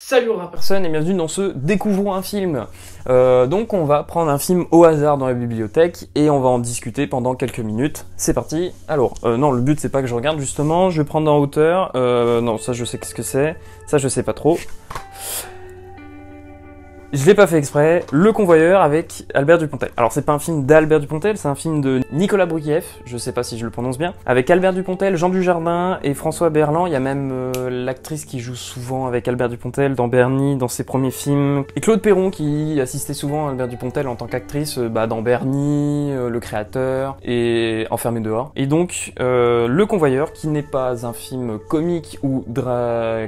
Salut rares personnes et bienvenue dans ce Découvrons un film. Donc on va prendre un film au hasard dans la bibliothèque et on va en discuter pendant quelques minutes. C'est parti. Alors, non, le but c'est pas que je regarde justement, je vais prendre en hauteur. Non, ça je sais ce que c'est, ça je sais pas trop. Je l'ai pas fait exprès, Le Convoyeur avec Albert Dupontel. Alors c'est pas un film d'Albert Dupontel, c'est un film de Nicolas Brukieff, je sais pas si je le prononce bien, avec Albert Dupontel, Jean Dujardin et François Berland. Il y a même l'actrice qui joue souvent avec Albert Dupontel dans Bernie, dans ses premiers films, et Claude Perron qui assistait souvent à Albert Dupontel en tant qu'actrice dans Bernie, Le Créateur et Enfermé dehors. Et donc Le Convoyeur, qui n'est pas un film comique ou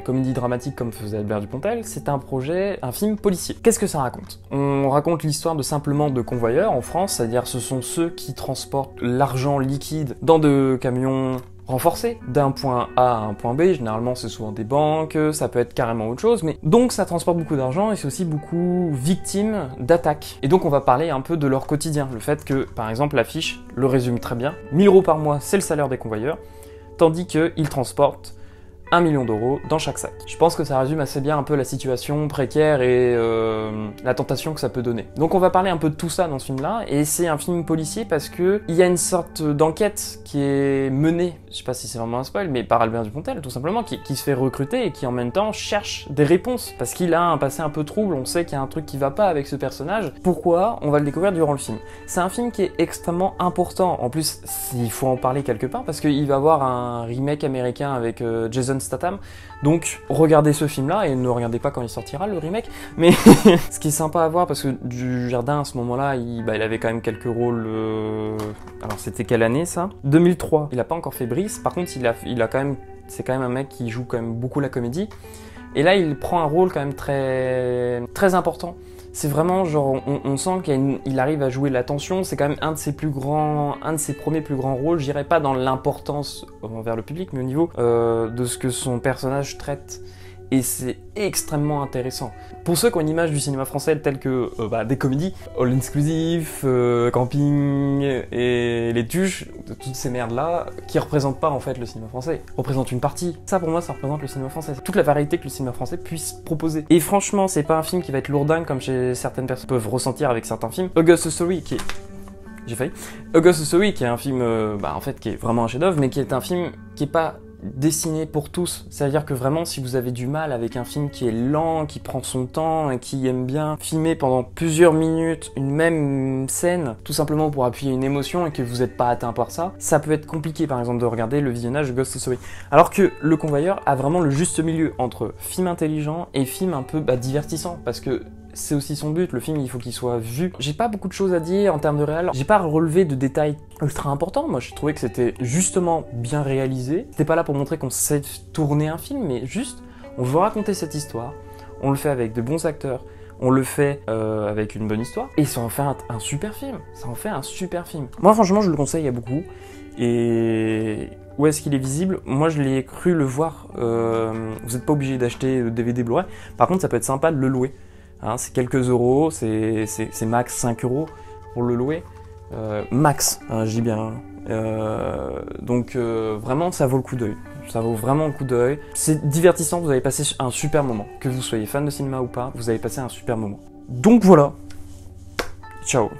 comédie dramatique comme faisait Albert Dupontel, c'est un film policier. Qu'est-ce que ça raconte? On raconte l'histoire de simplement de convoyeurs en France, c'est-à-dire ce sont ceux qui transportent l'argent liquide dans de camions renforcés d'un point A à un point B. Généralement c'est souvent des banques, ça peut être carrément autre chose, mais donc ça transporte beaucoup d'argent et c'est aussi beaucoup victime d'attaques. Et donc on va parler un peu de leur quotidien, le fait que par exemple l'affiche le résume très bien. 1000 € par mois c'est le salaire des convoyeurs, tandis qu'ils transportent 1 million d'euros dans chaque sac. Je pense que ça résume assez bien un peu la situation précaire et la tentation que ça peut donner. Donc on va parler un peu de tout ça dans ce film-là, et c'est un film policier parce que il y a une sorte d'enquête qui est menée, je sais pas si c'est vraiment un spoil, mais par Albert Dupontel tout simplement, qui se fait recruter et qui en même temps cherche des réponses, parce qu'il a un passé un peu trouble, on sait qu'il y a un truc qui va pas avec ce personnage. Pourquoi? On va le découvrir durant le film. C'est un film qui est extrêmement important, en plus il faut en parler quelque part, parce qu'il va avoir un remake américain avec Jason Statham. Donc regardez ce film là et ne regardez pas quand il sortira le remake, mais ce qui est sympa à voir, parce que Dujardin à ce moment là il avait quand même quelques rôles alors c'était quelle année ça? 2003. Il a pas encore fait Brice, par contre il a quand même, c'est quand même un mec qui joue quand même beaucoup la comédie, et là il prend un rôle quand même très important. C'est vraiment genre, on sent qu'il arrive à jouer la tension. C'est quand même un de ses premiers plus grands rôles. Je dirais pas dans l'importance envers le public, mais au niveau de ce que son personnage traite. Et c'est extrêmement intéressant. Pour ceux qui ont une image du cinéma français telle que des comédies, All Inclusive, Camping et Les Tuches, toutes ces merdes-là, qui représentent pas en fait le cinéma français, représentent une partie. Ça pour moi, ça représente le cinéma français. Toute la variété que le cinéma français puisse proposer. Et franchement, c'est pas un film qui va être lourdingue comme certaines personnes peuvent ressentir avec certains films. August Story, qui est... J'ai failli. August Story, qui est un film, en fait, qui est vraiment un chef-d'œuvre, mais qui est un film qui est pas dessiné pour tous. C'est-à-dire que vraiment, si vous avez du mal avec un film qui est lent, qui prend son temps et qui aime bien filmer pendant plusieurs minutes une même scène, tout simplement pour appuyer une émotion, et que vous n'êtes pas atteint par ça, ça peut être compliqué par exemple de regarder le visionnage de Ghost Story. Alors que Le Convoyeur a vraiment le juste milieu entre film intelligent et film un peu divertissant, parce que c'est aussi son but, le film il faut qu'il soit vu. J'ai pas beaucoup de choses à dire en termes de réal, j'ai pas relevé de détails ultra importants. Moi je trouvais que c'était justement bien réalisé. C'était pas là pour montrer qu'on sait tourner un film, mais juste on veut raconter cette histoire, on le fait avec de bons acteurs, on le fait avec une bonne histoire, et ça en fait un super film. Ça en fait un super film. Moi franchement je le conseille à beaucoup. Et où est-ce qu'il est visible? Moi je l'ai cru le voir, vous n'êtes pas obligé d'acheter le DVD Blu-ray, par contre ça peut être sympa de le louer. Hein, c'est quelques euros, c'est max 5 € pour le louer. Max, hein, je dis bien. Donc vraiment ça vaut le coup d'œil. Ça vaut vraiment le coup d'œil. C'est divertissant, vous allez passer un super moment. Que vous soyez fan de cinéma ou pas, vous allez passer un super moment. Donc voilà. Ciao.